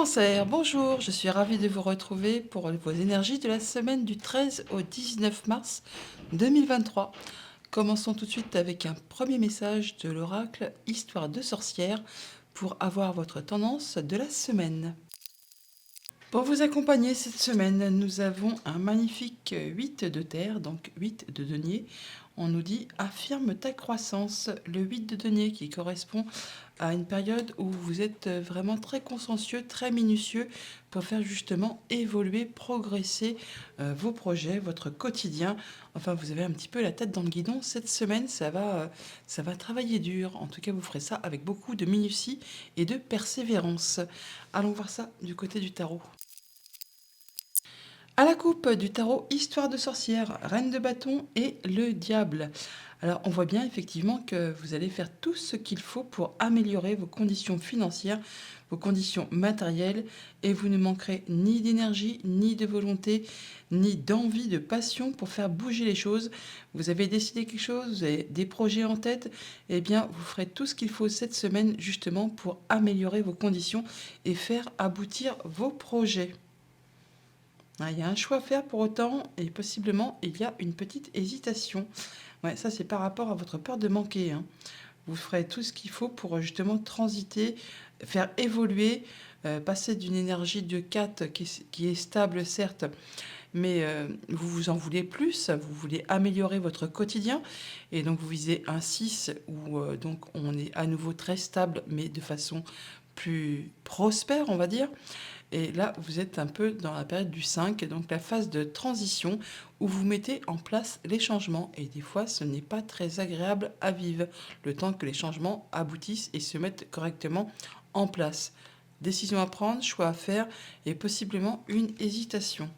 Cancer, bonjour, je suis ravie de vous retrouver pour vos énergies de la semaine du 13 au 19 mars 2023. Commençons tout de suite avec un premier message de l'oracle Histoire de sorcière pour avoir votre tendance de la semaine. Pour vous accompagner cette semaine, nous avons un magnifique 8 de terre, donc 8 de denier. On nous dit affirme ta croissance, le 8 de denier qui correspond à une période où vous êtes vraiment très consciencieux, très minutieux pour faire justement évoluer, progresser vos projets, votre quotidien. Enfin, vous avez un petit peu la tête dans le guidon. Cette semaine, ça va travailler dur. En tout cas, vous ferez ça avec beaucoup de minutie et de persévérance. Allons voir ça du côté du tarot. À la coupe du tarot, histoire de sorcière, reine de bâton et le diable. Alors on voit bien effectivement que vous allez faire tout ce qu'il faut pour améliorer vos conditions financières, vos conditions matérielles, et vous ne manquerez ni d'énergie, ni de volonté, ni d'envie, de passion pour faire bouger les choses. Vous avez décidé quelque chose, vous avez des projets en tête, eh bien vous ferez tout ce qu'il faut cette semaine justement pour améliorer vos conditions et faire aboutir vos projets. Il y a un choix à faire pour autant, et possiblement il y a une petite hésitation. Ouais, ça c'est par rapport à votre peur de manquer, hein. Vous ferez tout ce qu'il faut pour justement transiter, faire évoluer, passer d'une énergie de 4 qui est stable certes, mais vous vous en voulez plus, vous voulez améliorer votre quotidien, et donc vous visez un 6 où donc on est à nouveau très stable, mais de façon plus prospère, on va dire. Et là, vous êtes un peu dans la période du 5, donc la phase de transition où vous mettez en place les changements. Et des fois, ce n'est pas très agréable à vivre, le temps que les changements aboutissent et se mettent correctement en place. Décision à prendre, choix à faire et possiblement une hésitation.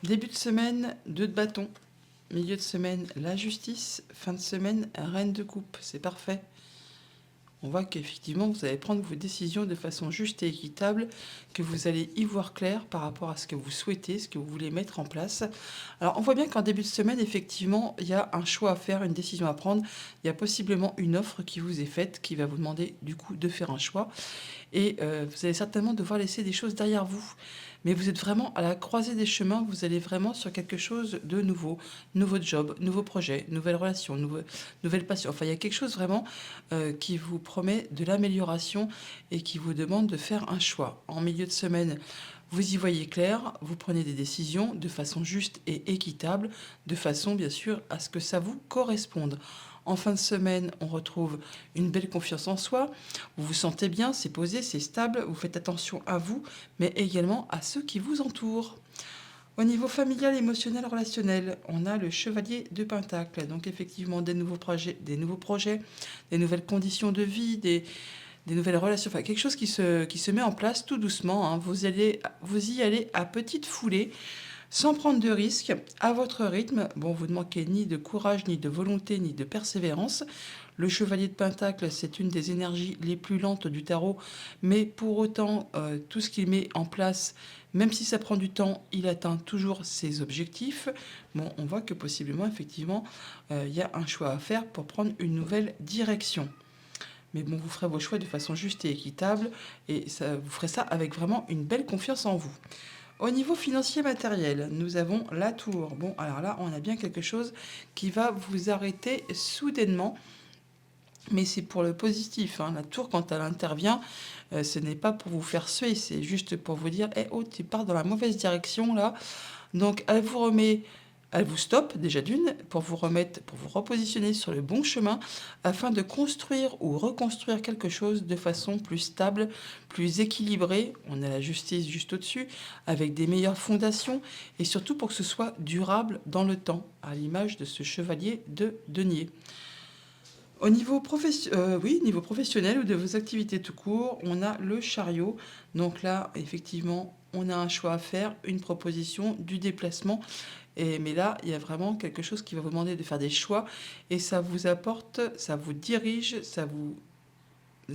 Début de semaine, 2 de bâton. Milieu de semaine, la justice. Fin de semaine, reine de coupe. C'est parfait. On voit qu'effectivement, vous allez prendre vos décisions de façon juste et équitable, que vous allez y voir clair par rapport à ce que vous souhaitez, ce que vous voulez mettre en place. Alors, on voit bien qu'en début de semaine, effectivement, il y a un choix à faire, une décision à prendre. Il y a possiblement une offre qui vous est faite, qui va vous demander du coup de faire un choix. Et vous allez certainement devoir laisser des choses derrière vous. Mais vous êtes vraiment à la croisée des chemins, vous allez vraiment sur quelque chose de nouveau. Nouveau job, nouveau projet, nouvelle relation, nouvelle passion. Enfin, il y a quelque chose vraiment qui vous promet de l'amélioration et qui vous demande de faire un choix. En milieu de semaine, vous y voyez clair, vous prenez des décisions de façon juste et équitable, de façon bien sûr à ce que ça vous corresponde. En fin de semaine, on retrouve une belle confiance en soi. Vous vous sentez bien, c'est posé, c'est stable. Vous faites attention à vous, mais également à ceux qui vous entourent. Au niveau familial, émotionnel, relationnel, on a le chevalier de Pentacle. Donc effectivement, des nouveaux projets, des nouvelles conditions de vie, des nouvelles relations. Enfin, quelque chose qui se met en place tout doucement, hein. Vous y allez à petite foulée, sans prendre de risques, à votre rythme. Bon, vous ne manquez ni de courage, ni de volonté, ni de persévérance. Le chevalier de Pentacle, c'est une des énergies les plus lentes du tarot, mais pour autant, tout ce qu'il met en place, même si ça prend du temps, il atteint toujours ses objectifs. Bon, on voit que possiblement, effectivement, il y a un choix à faire pour prendre une nouvelle direction. Mais bon, vous ferez vos choix de façon juste et équitable, et ça, vous ferez ça avec vraiment une belle confiance en vous. Au niveau financier matériel, nous avons la tour. Bon, alors là, on a bien quelque chose qui va vous arrêter soudainement, mais c'est pour le positif, hein. La tour, quand elle intervient, ce n'est pas pour vous faire suer, c'est juste pour vous dire, eh oh, tu pars dans la mauvaise direction là. Donc elle vous remet, elle vous stoppe déjà d'une, pour vous remettre, pour vous repositionner sur le bon chemin, afin de construire ou reconstruire quelque chose de façon plus stable, plus équilibrée. On a la justice juste au-dessus, avec des meilleures fondations, et surtout pour que ce soit durable dans le temps, à l'image de ce chevalier de denier. Au niveau, niveau professionnel ou de vos activités tout court, on a le chariot. Donc là, effectivement, on a un choix à faire, une proposition, du déplacement. Mais là, il y a vraiment quelque chose qui va vous demander de faire des choix et ça vous apporte, ça vous dirige, ça vous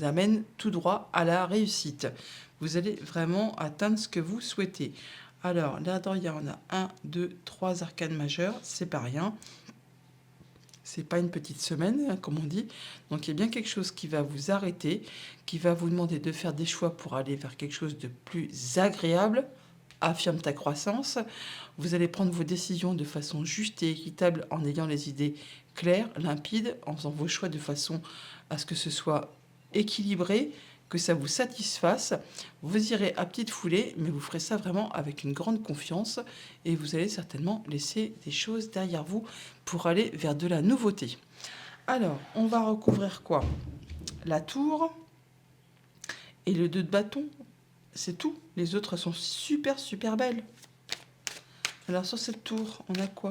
amène tout droit à la réussite. Vous allez vraiment atteindre ce que vous souhaitez. Alors, là-dedans, il y en a 1, 2, 3 arcanes majeures, c'est pas rien. C'est pas une petite semaine, hein, comme on dit. Donc il y a bien quelque chose qui va vous arrêter, qui va vous demander de faire des choix pour aller vers quelque chose de plus agréable. Affirme ta croissance. Vous allez prendre vos décisions de façon juste et équitable en ayant les idées claires, limpides, en faisant vos choix de façon à ce que ce soit équilibré, que ça vous satisfasse. Vous irez à petite foulée, mais vous ferez ça vraiment avec une grande confiance et vous allez certainement laisser des choses derrière vous pour aller vers de la nouveauté. Alors, on va recouvrir quoi? La tour et le 2 de bâton. C'est tout. Les autres sont super, super belles. Alors, sur cette tour, on a quoi?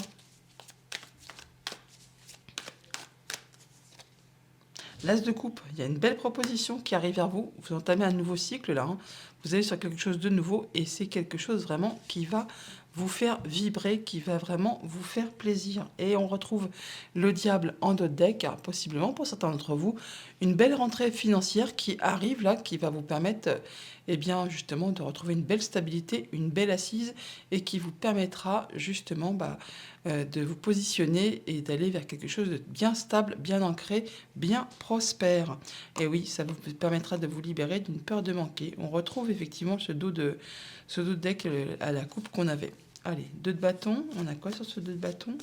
L'As de coupe, il y a une belle proposition qui arrive vers vous. Vous entamez un nouveau cycle là, hein. Vous allez sur quelque chose de nouveau et c'est quelque chose vraiment qui va vous faire vibrer, qui va vraiment vous faire plaisir. Et on retrouve le diable en dos de deck, hein, possiblement pour certains d'entre vous, une belle rentrée financière qui arrive là, qui va vous permettre eh bien, justement de retrouver une belle stabilité, une belle assise et qui vous permettra justement de vous positionner et d'aller vers quelque chose de bien stable, bien ancré, bien prospère. Et oui, ça vous permettra de vous libérer d'une peur de manquer. On retrouve effectivement ce dos de deck à la coupe qu'on avait. Allez, 2 de bâton. On a quoi sur ce 2 de bâton?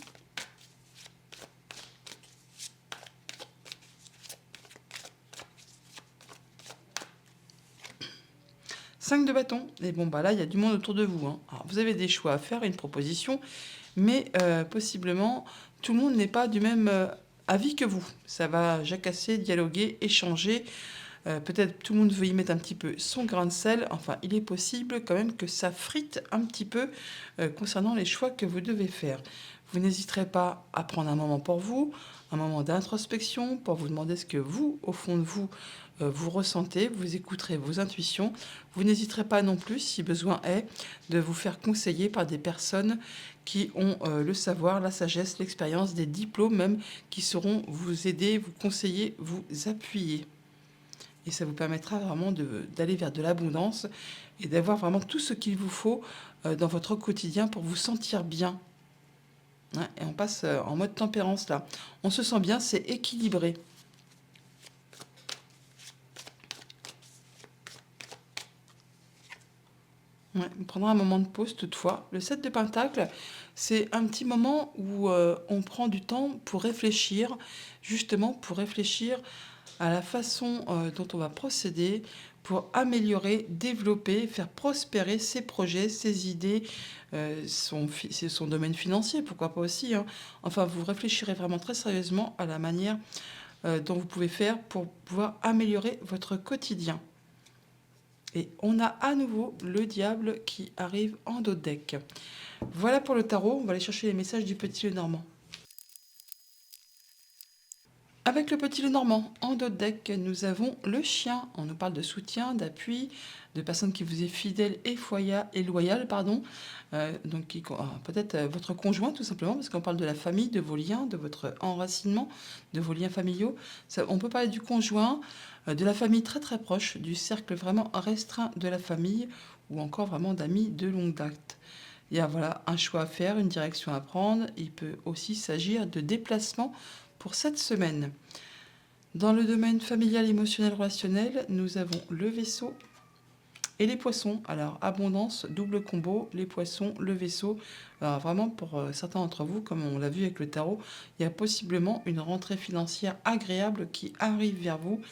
Cinq de bâton. Et bon, bah là, il y a du monde autour de vous, hein. Alors, vous avez des choix à faire, une proposition, mais possiblement, tout le monde n'est pas du même avis que vous. Ça va jacasser, dialoguer, échanger. Peut-être tout le monde veut y mettre un petit peu son grain de sel. Enfin, il est possible quand même que ça frite un petit peu concernant les choix que vous devez faire. Vous n'hésiterez pas à prendre un moment pour vous, un moment d'introspection pour vous demander ce que vous, au fond de vous, vous ressentez. Vous écouterez vos intuitions. Vous n'hésiterez pas non plus, si besoin est, de vous faire conseiller par des personnes qui ont le savoir, la sagesse, l'expérience, des diplômes même, qui sauront vous aider, vous conseiller, vous appuyer. Et ça vous permettra vraiment d'aller vers de l'abondance et d'avoir vraiment tout ce qu'il vous faut dans votre quotidien pour vous sentir bien. Ouais, et on passe en mode tempérance là. On se sent bien, c'est équilibré. Ouais, on prendra un moment de pause toutefois. Le 7 de Pentacle, c'est un petit moment où on prend du temps pour réfléchir, justement pour réfléchir à la façon dont on va procéder pour améliorer, développer, faire prospérer ses projets, ses idées, son domaine financier, pourquoi pas aussi, hein. Enfin, vous réfléchirez vraiment très sérieusement à la manière dont vous pouvez faire pour pouvoir améliorer votre quotidien. Et on a à nouveau le diable qui arrive en dos de deck. Voilà pour le tarot, on va aller chercher les messages du petit Lenormand. Avec le petit Lenormand, en dos de deck, nous avons le chien. On nous parle de soutien, d'appui, de personnes qui vous est fidèle et loyale, pardon. Donc peut-être votre conjoint tout simplement, parce qu'on parle de la famille, de vos liens, de votre enracinement, de vos liens familiaux. On peut parler du conjoint, de la famille très très proche, du cercle vraiment restreint de la famille, ou encore vraiment d'amis de longue date. Il y a voilà, un choix à faire, une direction à prendre. Il peut aussi s'agir de déplacement pour cette semaine. Dans le domaine familial, émotionnel, relationnel, nous avons le Vaisseau et les Poissons. Alors, abondance, double combo, les Poissons, le Vaisseau. Alors, vraiment, pour certains d'entre vous, comme on l'a vu avec le tarot, il y a possiblement une rentrée financière agréable qui arrive vers vous.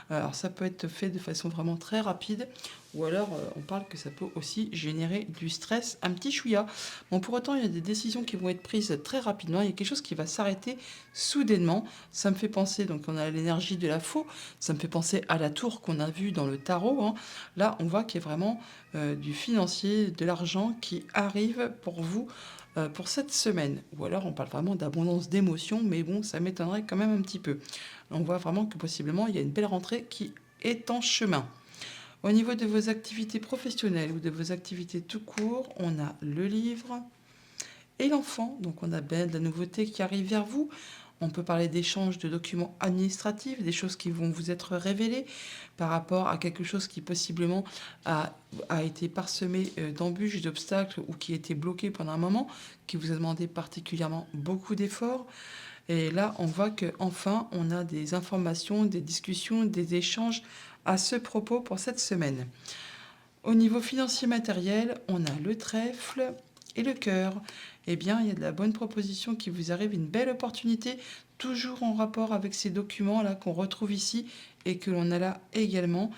Alors, ça peut être fait de façon vraiment très rapide, ou alors on parle que ça peut aussi générer du stress, un petit chouïa. Bon, pour autant, il y a des décisions qui vont être prises très rapidement, il y a quelque chose qui va s'arrêter soudainement. Ça me fait penser, donc on a l'énergie de la faux, ça me fait penser à la tour qu'on a vue dans le tarot, hein. Là, on voit qu'il y a vraiment du financier, de l'argent qui arrive pour vous pour cette semaine. Ou alors on parle vraiment d'abondance d'émotions, mais bon, ça m'étonnerait quand même un petit peu. On voit vraiment que possiblement il y a une belle rentrée qui est en chemin. Au niveau de vos activités professionnelles ou de vos activités tout court, on a le livre et l'enfant. Donc on a bien de la nouveauté qui arrive vers vous. On peut parler d'échanges de documents administratifs, des choses qui vont vous être révélées par rapport à quelque chose qui possiblement a été parsemé d'embûches, d'obstacles ou qui a été bloqué pendant un moment, qui vous a demandé particulièrement beaucoup d'efforts. Et là, on voit qu'enfin, on a des informations, des discussions, des échanges à ce propos pour cette semaine. Au niveau financier matériel, on a le trèfle et le cœur. Eh bien, il y a de la bonne proposition qui vous arrive, une belle opportunité, toujours en rapport avec ces documents-là qu'on retrouve ici et que l'on a là également.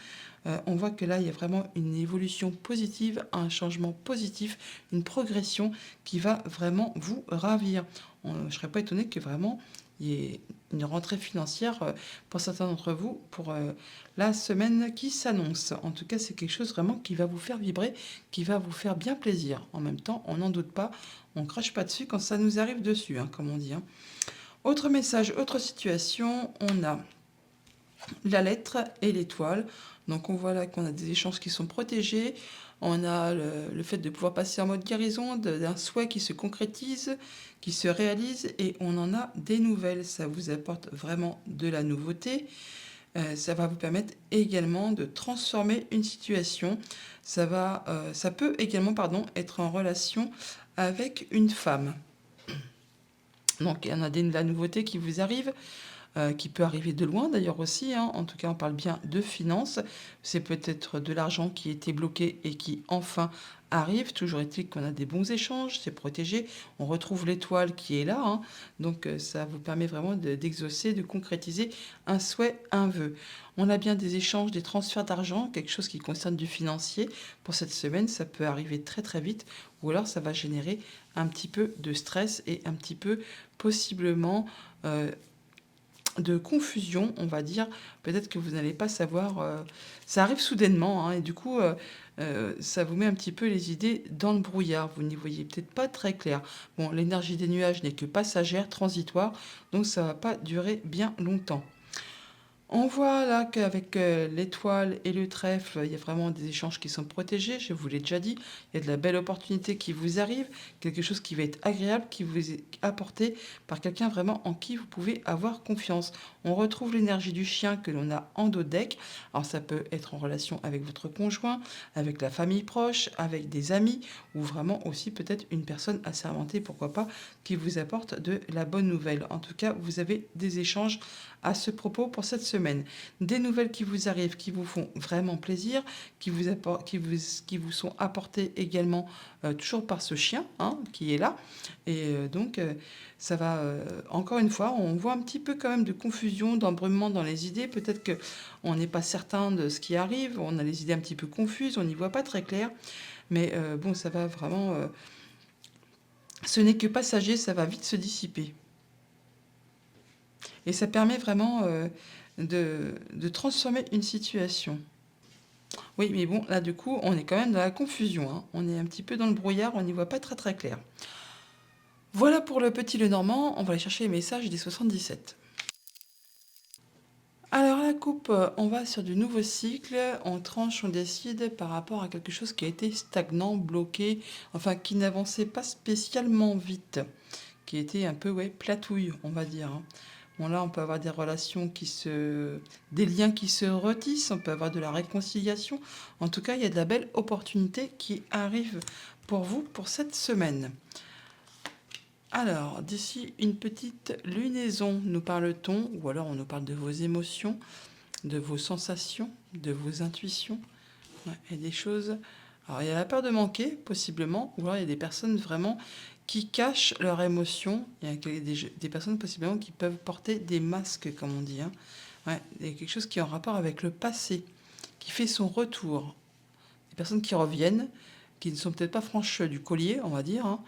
On voit que là, il y a vraiment une évolution positive, un changement positif, une progression qui va vraiment vous ravir. Je ne serais pas étonnée que vraiment il y ait une rentrée financière pour certains d'entre vous pour la semaine qui s'annonce. En tout cas, c'est quelque chose vraiment qui va vous faire vibrer, qui va vous faire bien plaisir. En même temps, on n'en doute pas, on ne crache pas dessus quand ça nous arrive dessus, hein, comme on dit. Hein. Autre message, autre situation, on a la lettre et l'étoile. Donc on voit là qu'on a des échanges qui sont protégés. On a le fait de pouvoir passer en mode guérison, d'un souhait qui se concrétise, qui se réalise, et on en a des nouvelles. Ça vous apporte vraiment de la nouveauté. Ça va vous permettre également de transformer une situation. Ça peut également être en relation avec une femme. Donc il y en a de la nouveauté qui vous arrive. Qui peut arriver de loin d'ailleurs aussi. Hein. En tout cas, on parle bien de finances. C'est peut-être de l'argent qui était bloqué et qui enfin arrive. Toujours est-il qu'on a des bons échanges, c'est protégé. On retrouve l'étoile qui est là. Hein. Donc ça vous permet vraiment d'exaucer, de concrétiser un souhait, un vœu. On a bien des échanges, des transferts d'argent, quelque chose qui concerne du financier. Pour cette semaine, ça peut arriver très très vite. Ou alors ça va générer un petit peu de stress et un petit peu possiblement de confusion, on va dire. Peut-être que vous n'allez pas savoir. Ça arrive soudainement, hein, et du coup, ça vous met un petit peu les idées dans le brouillard. Vous n'y voyez peut-être pas très clair. Bon, l'énergie des nuages n'est que passagère, transitoire, donc ça va pas durer bien longtemps. On voit là qu'avec l'étoile et le trèfle, il y a vraiment des échanges qui sont protégés, je vous l'ai déjà dit. Il y a de la belle opportunité qui vous arrive, quelque chose qui va être agréable, qui vous est apporté par quelqu'un vraiment en qui vous pouvez avoir confiance. On retrouve l'énergie du chien que l'on a en dos de deck. Alors ça peut être en relation avec votre conjoint, avec la famille proche, avec des amis, ou vraiment aussi peut-être une personne assermentée, pourquoi pas, qui vous apporte de la bonne nouvelle. En tout cas, vous avez des échanges à ce propos pour cette semaine. Des nouvelles qui vous arrivent, qui vous font vraiment plaisir, qui vous sont apportées également toujours par ce chien, hein, qui est là. Et donc, ça va, encore une fois, on voit un petit peu quand même de confusion, d'embrumement dans les idées. Peut-être qu'on n'est pas certain de ce qui arrive, on a les idées un petit peu confuses, on n'y voit pas très clair. Mais bon, ça va vraiment... ce n'est que passager, ça va vite se dissiper. Et ça permet vraiment de transformer une situation. Oui, mais bon, là, du coup, on est quand même dans la confusion. Hein. On est un petit peu dans le brouillard, on n'y voit pas très très clair. Voilà pour le petit Lenormand. On va aller chercher les messages des 77. Alors, la coupe, on va sur du nouveau cycle. On tranche, on décide par rapport à quelque chose qui a été stagnant, bloqué, enfin, qui n'avançait pas spécialement vite, qui était un peu, ouais, platouille, on va dire. Hein. Bon, là, on peut avoir des relations des liens qui se retissent, on peut avoir de la réconciliation. En tout cas, il y a de la belle opportunité qui arrive pour vous pour cette semaine. Alors, d'ici une petite lunaison, nous parle-t-on, ou alors on nous parle de vos émotions, de vos sensations, de vos intuitions, ouais, et des choses. Alors, il y a la peur de manquer, possiblement, ou alors il y a des personnes vraiment qui cachent leurs émotions. Il y a des personnes possiblement qui peuvent porter des masques, comme on dit. Hein. Ouais, il y a quelque chose qui est en rapport avec le passé, qui fait son retour. Des personnes qui reviennent, qui ne sont peut-être pas franches du collier, on va dire, hein,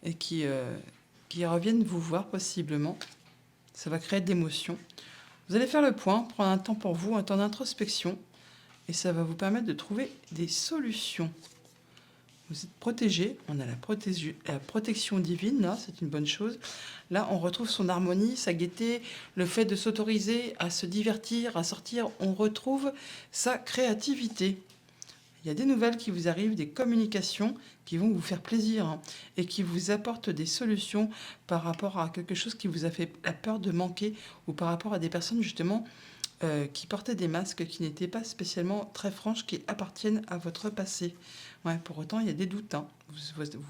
et qui reviennent vous voir possiblement. Ça va créer de l'émotion. Vous allez faire le point, prendre un temps pour vous, un temps d'introspection, et ça va vous permettre de trouver des solutions. Vous êtes protégé, on a la protection divine, là, c'est une bonne chose. Là, on retrouve son harmonie, sa gaieté, le fait de s'autoriser à se divertir, à sortir, on retrouve sa créativité. Il y a des nouvelles qui vous arrivent, des communications qui vont vous faire plaisir, hein, et qui vous apportent des solutions par rapport à quelque chose qui vous a fait la peur de manquer, ou par rapport à des personnes justement qui portaient des masques qui n'étaient pas spécialement très franches, qui appartiennent à votre passé. Ouais, pour autant, il y a des doutes, hein.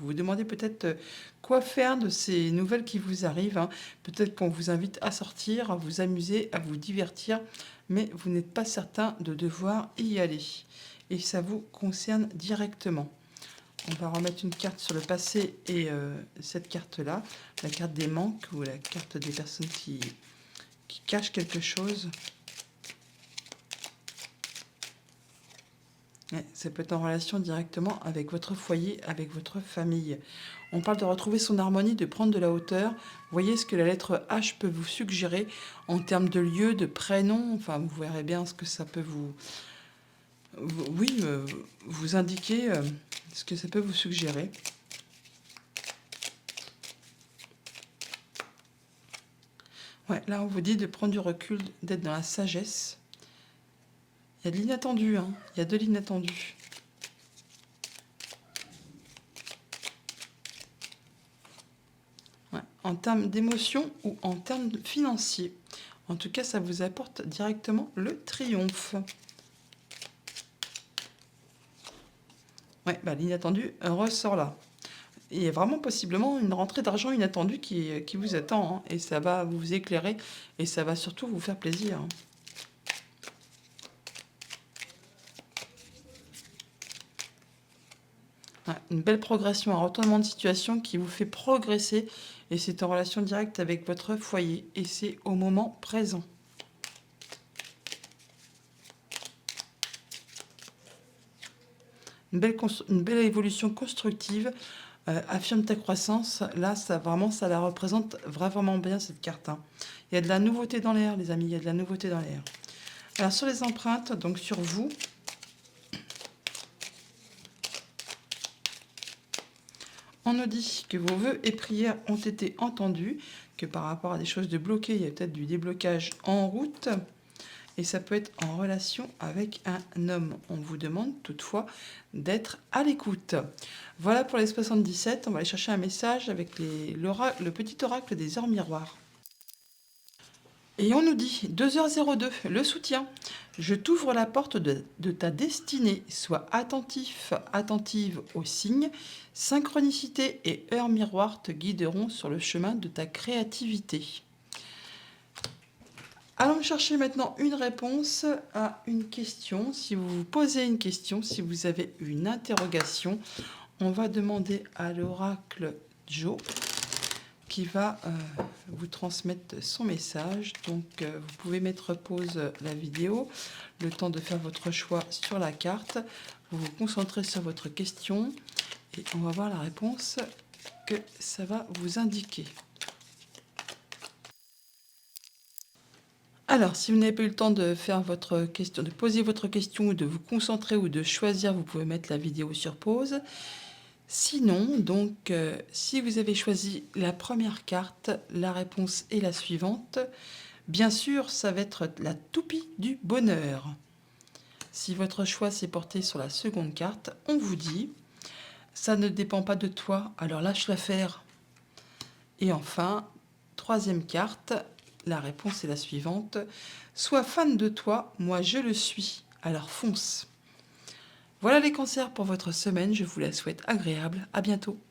Vous demandez peut-être quoi faire de ces nouvelles qui vous arrivent, hein. Peut-être qu'on vous invite à sortir, à vous amuser, à vous divertir, mais vous n'êtes pas certain de devoir y aller. Et ça vous concerne directement. On va remettre une carte sur le passé et cette carte-là, la carte des manques ou la carte des personnes qui cachent quelque chose. Ouais, ça peut être en relation directement avec votre foyer, avec votre famille. On parle de retrouver son harmonie, de prendre de la hauteur. Voyez ce que la lettre H peut vous suggérer en termes de lieu, de prénom. Enfin, vous verrez bien ce que ça peut oui, vous indiquer ce que ça peut vous suggérer. Ouais, là, on vous dit de prendre du recul, d'être dans la sagesse. Il y a de l'inattendu, hein. Il y a de l'inattendu. Ouais, en termes d'émotion ou en termes financiers. En tout cas, ça vous apporte directement le triomphe. Ouais, bah, l'inattendu ressort là. Il y a vraiment possiblement une rentrée d'argent inattendue qui vous attend, hein, et ça va vous éclairer et ça va surtout vous faire plaisir, hein. Ouais, une belle progression, un retournement de situation qui vous fait progresser et c'est en relation directe avec votre foyer et c'est au moment présent. Une belle évolution constructive. Affirme ta croissance. Là, ça vraiment, ça la représente vraiment bien cette carte, hein. Il y a de la nouveauté dans l'air, les amis. Il y a de la nouveauté dans l'air. Alors sur les empreintes, donc sur vous, on nous dit que vos vœux et prières ont été entendus, que par rapport à des choses de bloquées, il y a peut-être du déblocage en route. Et ça peut être en relation avec un homme. On vous demande toutefois d'être à l'écoute. Voilà pour les 77. On va aller chercher un message avec le petit oracle des heures miroirs. Et on nous dit 2h02, le soutien. Je t'ouvre la porte de ta destinée. Sois attentif, attentive aux signes. Synchronicité et heures miroirs te guideront sur le chemin de ta créativité. Allons chercher maintenant une réponse à une question. Si vous vous posez une question, si vous avez une interrogation, on va demander à l'oracle Joe qui va vous transmettre son message. Donc vous pouvez mettre pause la vidéo, le temps de faire votre choix sur la carte. Vous vous concentrez sur votre question et on va voir la réponse que ça va vous indiquer. Alors, si vous n'avez pas eu le temps de faire votre question, de poser votre question ou de vous concentrer ou de choisir, vous pouvez mettre la vidéo sur pause. Sinon, donc, si vous avez choisi la première carte, la réponse est la suivante. Bien sûr, ça va être la toupie du bonheur. Si votre choix s'est porté sur la seconde carte, on vous dit « ça ne dépend pas de toi, alors lâche l'affaire ». Et enfin, troisième carte, la réponse est la suivante. Sois fan de toi, moi je le suis, alors fonce. Voilà les cancers pour votre semaine, je vous la souhaite agréable, à bientôt.